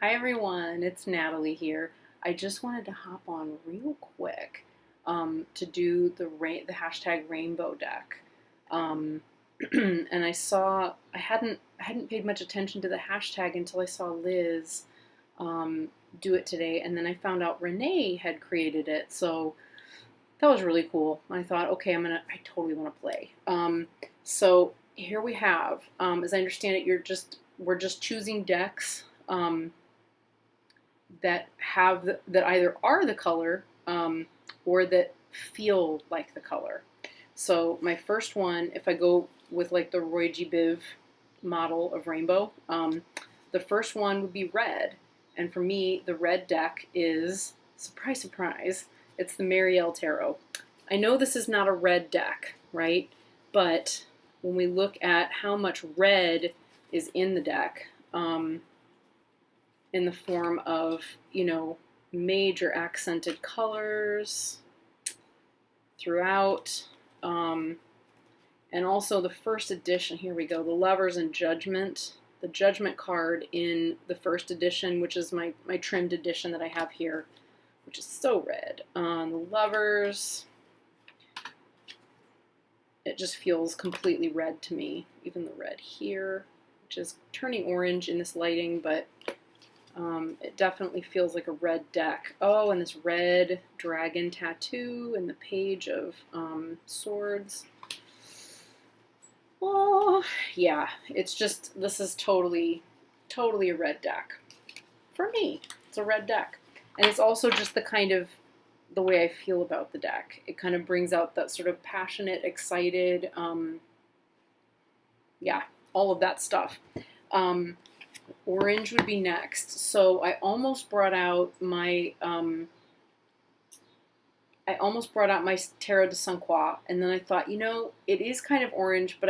Hi everyone, it's Natalie here. I just wanted to hop on real quick to do the hashtag rainbow deck. Um, and I hadn't paid much attention to the hashtag until I saw Liz do it today, and then I found out Renee had created it. So that was really cool. I thought, okay, I totally want to play. So here we have, as I understand it, we're just choosing decks. That either are the color or that feel like the color. So my first one, if I go with like the Roy G. Biv model of rainbow, the first one would be red. And for me, the red deck is, surprise, surprise, it's the Marigold Tarot. I know this is not a red deck, right? But when we look at how much red is in the deck, in the form of, major accented colors throughout. And also the first edition, here we go, the Lovers and Judgment. The Judgment card in the first edition, which is my trimmed edition that I have here, which is so red. The Lovers, it just feels completely red to me. Even the red here, which is turning orange in this lighting, but it definitely feels like a red deck. Oh, and this red dragon tattoo and the page of swords. Oh, yeah, this is totally a red deck. For me, it's a red deck. And it's also just the way I feel about the deck. It kind of brings out that sort of passionate, excited, yeah, all of that stuff. Orange would be next. So I almost brought out my Tarot de Saint Croix, and then I thought, it is kind of orange, but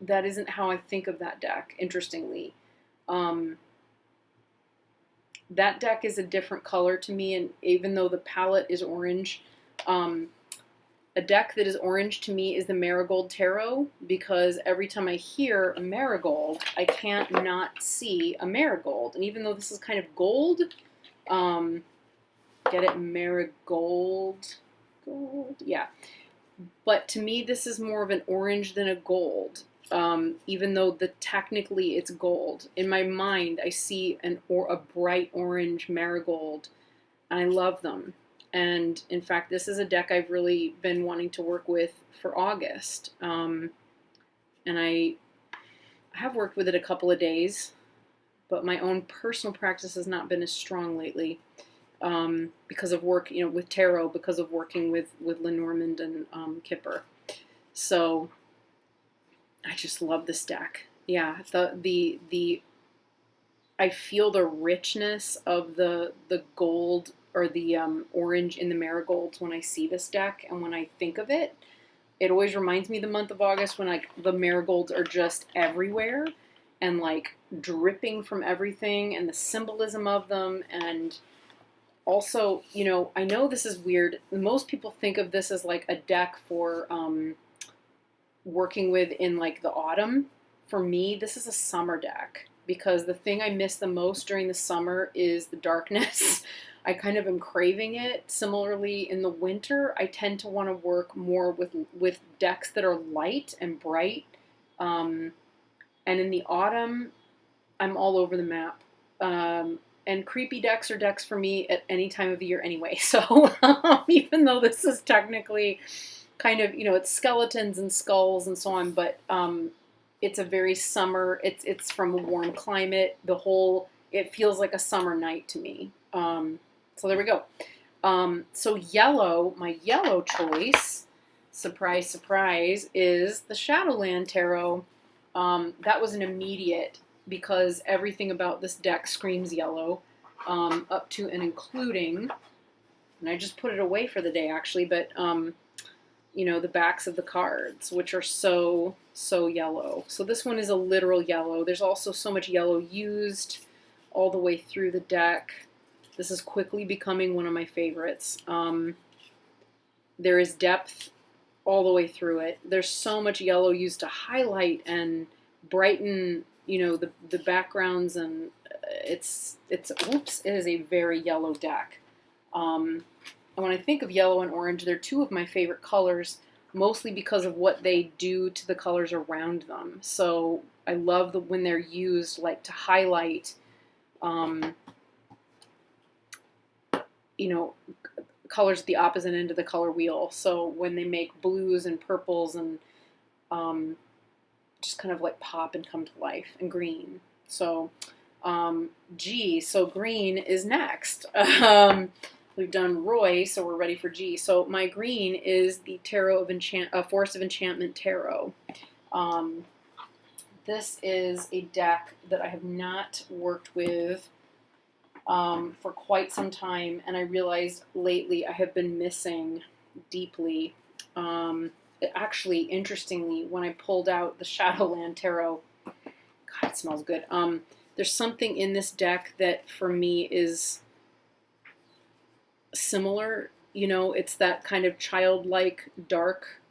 that isn't how I think of that deck, interestingly. That deck is a different color to me, and even though the palette is orange, a deck that is orange to me is the Marigold Tarot, because every time I hear a marigold, I can't not see a marigold. And even though this is kind of gold, get it? Marigold? Gold? Yeah. But to me, this is more of an orange than a gold, even though technically it's gold. In my mind, I see a bright orange marigold, and I love them. And in fact, this is a deck I've really been wanting to work with for August. And I have worked with it a couple of days, but my own personal practice has not been as strong lately because of work, with tarot, because of working with Lenormand and Kipper. So I just love this deck. Yeah, I feel the richness of the gold or the orange in the marigolds when I see this deck, and when I think of it, it always reminds me of the month of August when the marigolds are just everywhere and dripping from everything, and the symbolism of them. And also, I know this is weird. Most people think of this as a deck for working with in the autumn. For me, this is a summer deck, because the thing I miss the most during the summer is the darkness. I kind of am craving it. Similarly, in the winter, I tend to want to work more with decks that are light and bright. And in the autumn, I'm all over the map. And creepy decks are decks for me at any time of the year anyway. So even though this is technically kind of, it's skeletons and skulls and so on, but it's a very summer, it's from a warm climate. It feels like a summer night to me. So there we go. So yellow, my yellow choice, surprise, surprise, is the Shadowland Tarot. That was an immediate, because everything about this deck screams yellow, up to and including, and I just put it away for the day actually, but the backs of the cards, which are so yellow. So this one is a literal yellow. There's also so much yellow used all the way through the deck. This is quickly becoming one of my favorites. There is depth all the way through it. There's so much yellow used to highlight and brighten, the backgrounds, and oops, it is a very yellow deck. And when I think of yellow and orange, they're two of my favorite colors, mostly because of what they do to the colors around them. So I love when they're used like to highlight, you know, colors at the opposite end of the color wheel. So when they make blues and purples and just kind of like pop and come to life, and green. So G, so green is next. We've done Roy, so we're ready for G. So my green is the Tarot of Forest of Enchantment Tarot. This is a deck that I have not worked with for quite some time, and I realized lately I have been missing deeply. Actually, interestingly, when I pulled out the Shadowland Tarot, God, it smells good. There's something in this deck that for me is similar. You know, it's that kind of childlike, dark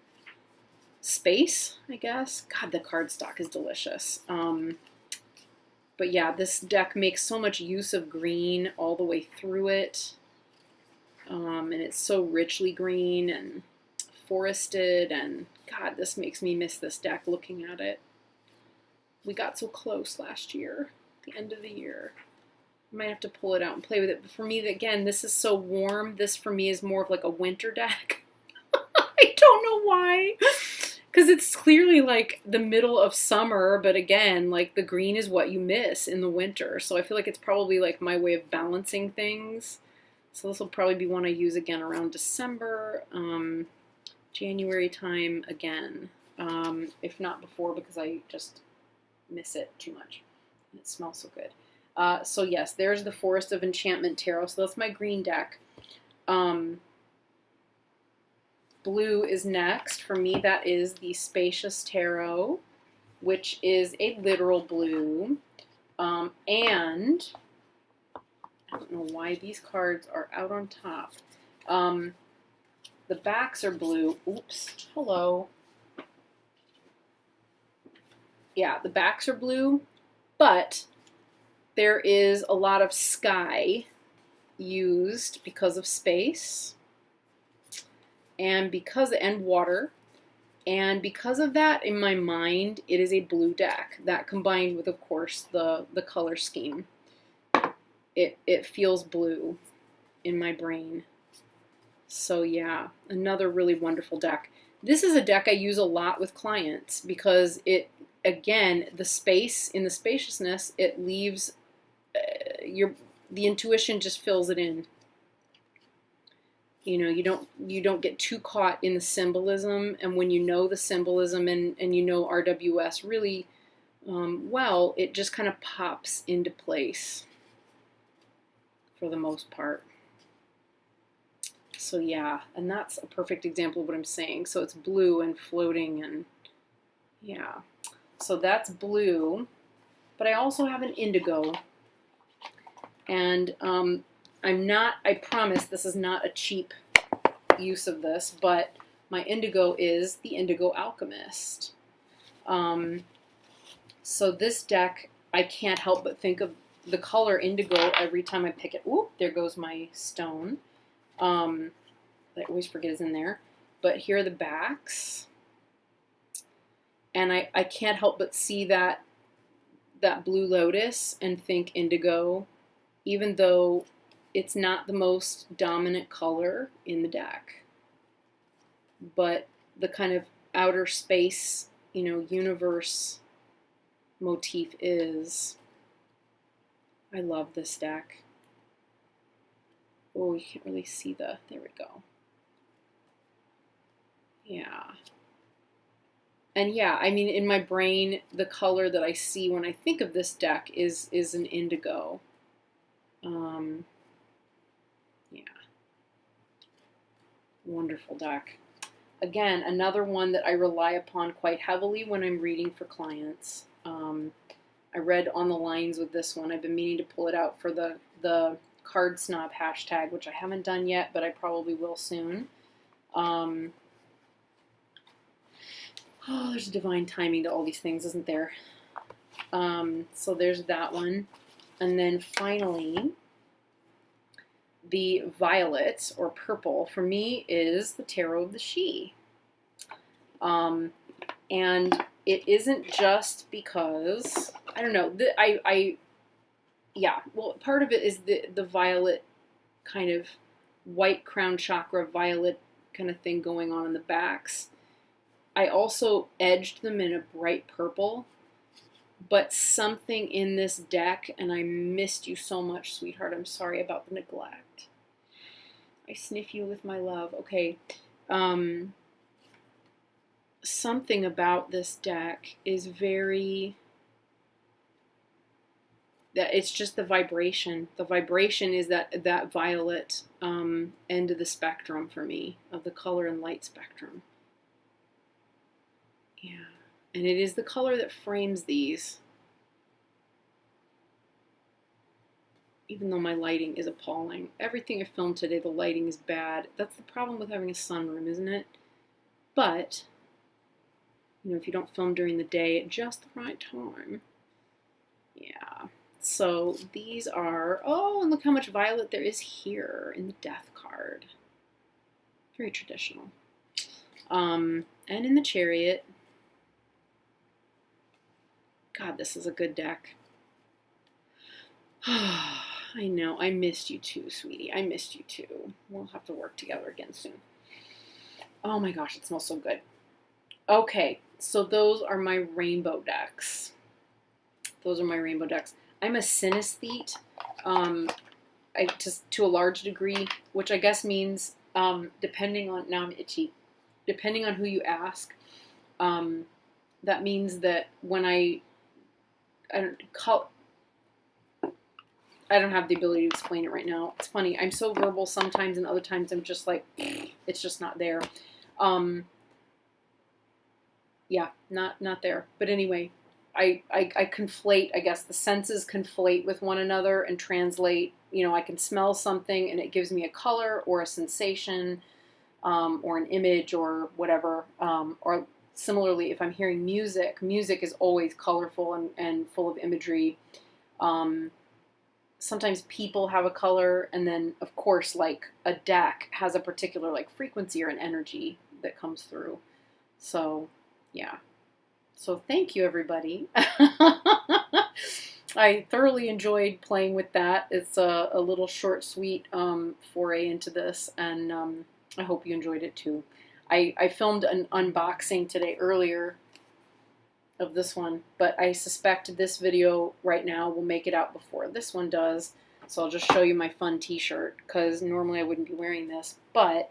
space, I guess. God, the cardstock is delicious. But yeah, this deck makes so much use of green all the way through it. And it's so richly green and forested, and God, this makes me miss this deck looking at it. We got so close last year, the end of the year. I might have to pull it out and play with it. But for me, again, this is so warm. This for me is more of like a winter deck. I don't know why. Because it's clearly like the middle of summer, but again, like the green is what you miss in the winter. So I feel like it's probably like my way of balancing things. So this will probably be one I use again around December, January time again. If not before, because I just miss it too much. It smells so good. So yes, there's the Forest of Enchantment Tarot. So that's my green deck. Blue is next. For me, that is the Spacious Tarot, which is a literal blue. And I don't know why these cards are out on top. The backs are blue. Oops. Hello. Yeah, the backs are blue, but there is a lot of sky used because of space. And water, and because of that, in my mind, it is a blue deck. That combined with, of course, the color scheme, it feels blue in my brain. So yeah, another really wonderful deck. This is a deck I use a lot with clients because it, again, the space in the spaciousness, it leaves the intuition just fills it in. You know, you don't get too caught in the symbolism, and when you know the symbolism and you know RWS really well, it just kind of pops into place for the most part. So yeah, and that's a perfect example of what I'm saying. So it's blue and floating, and yeah. So that's blue, but I also have an indigo, and I promise this is not a cheap use of this, but my indigo is the Indigo Alchemist. So this deck, I can't help but think of the color indigo every time I pick it. Ooh, there goes my stone. I always forget is in there. But here are the backs. And I can't help but see that blue lotus and think indigo, even though it's not the most dominant color in the deck, but the kind of outer space, you know, universe motif is. I love this deck. Oh, you can't really see there we go. Yeah. And yeah, I mean, in my brain, the color that I see when I think of this deck is an indigo. Yeah. Wonderful deck. Again, another one that I rely upon quite heavily when I'm reading for clients. I read On the Lines with this one. I've been meaning to pull it out for the card snob hashtag, which I haven't done yet, but I probably will soon. Oh, there's divine timing to all these things, isn't there? So there's that one. And then finally, the violet or purple for me is the Tarot of the Sidhe. And it isn't just because, I don't know, yeah, well, part of it is the violet kind of white crown chakra, violet kind of thing going on in the backs. I also edged them in a bright purple, but something in this deck, and I missed you so much, sweetheart. I'm sorry about the neglect. I sniff you with my love. Okay. Something about this deck is very... that it's just the vibration. The vibration is that violet end of the spectrum for me, of the color and light spectrum. Yeah. And it is the color that frames these. Even though my lighting is appalling. Everything I filmed today, the lighting is bad. That's the problem with having a sunroom, isn't it? But, you know, if you don't film during the day at just the right time. Yeah. So these are, oh, and look how much violet there is here in the Death card. Very traditional. And in the Chariot. God, this is a good deck. I know, I missed you too, sweetie. I missed you too. We'll have to work together again soon. Oh my gosh, it smells so good. Okay, so those are my rainbow decks. Those are my rainbow decks. I'm a synesthete, just to a large degree, which I guess means, depending on, now I'm itchy, depending on who you ask, that means that when I don't have the ability to explain it right now. It's funny. I'm so verbal sometimes, and other times I'm just like, it's just not there. Yeah, not there. But anyway, I conflate, I guess the senses conflate with one another and translate. You know, I can smell something and it gives me a color or a sensation, or an image or whatever. Or similarly, if I'm hearing music, music is always colorful and full of imagery. Sometimes people have a color, and then, of course, like, a deck has a particular, like, frequency or an energy that comes through. So, yeah. So, thank you, everybody. I thoroughly enjoyed playing with that. It's a little short, sweet foray into this, and I hope you enjoyed it, too. I filmed an unboxing today earlier of this one, but I suspect this video right now will make it out before this one does, so I'll just show you my fun t-shirt, because normally I wouldn't be wearing this, but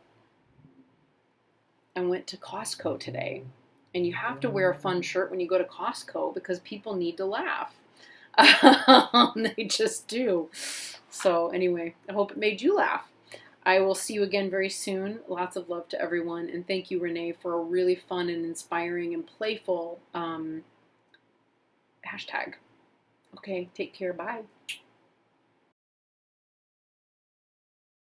I went to Costco today, and you have to wear a fun shirt when you go to Costco, because people need to laugh. They just do. So anyway, I hope it made you laugh. I will see you again very soon. Lots of love to everyone. And thank you, Renee, for a really fun and inspiring and playful hashtag. Okay, take care. Bye.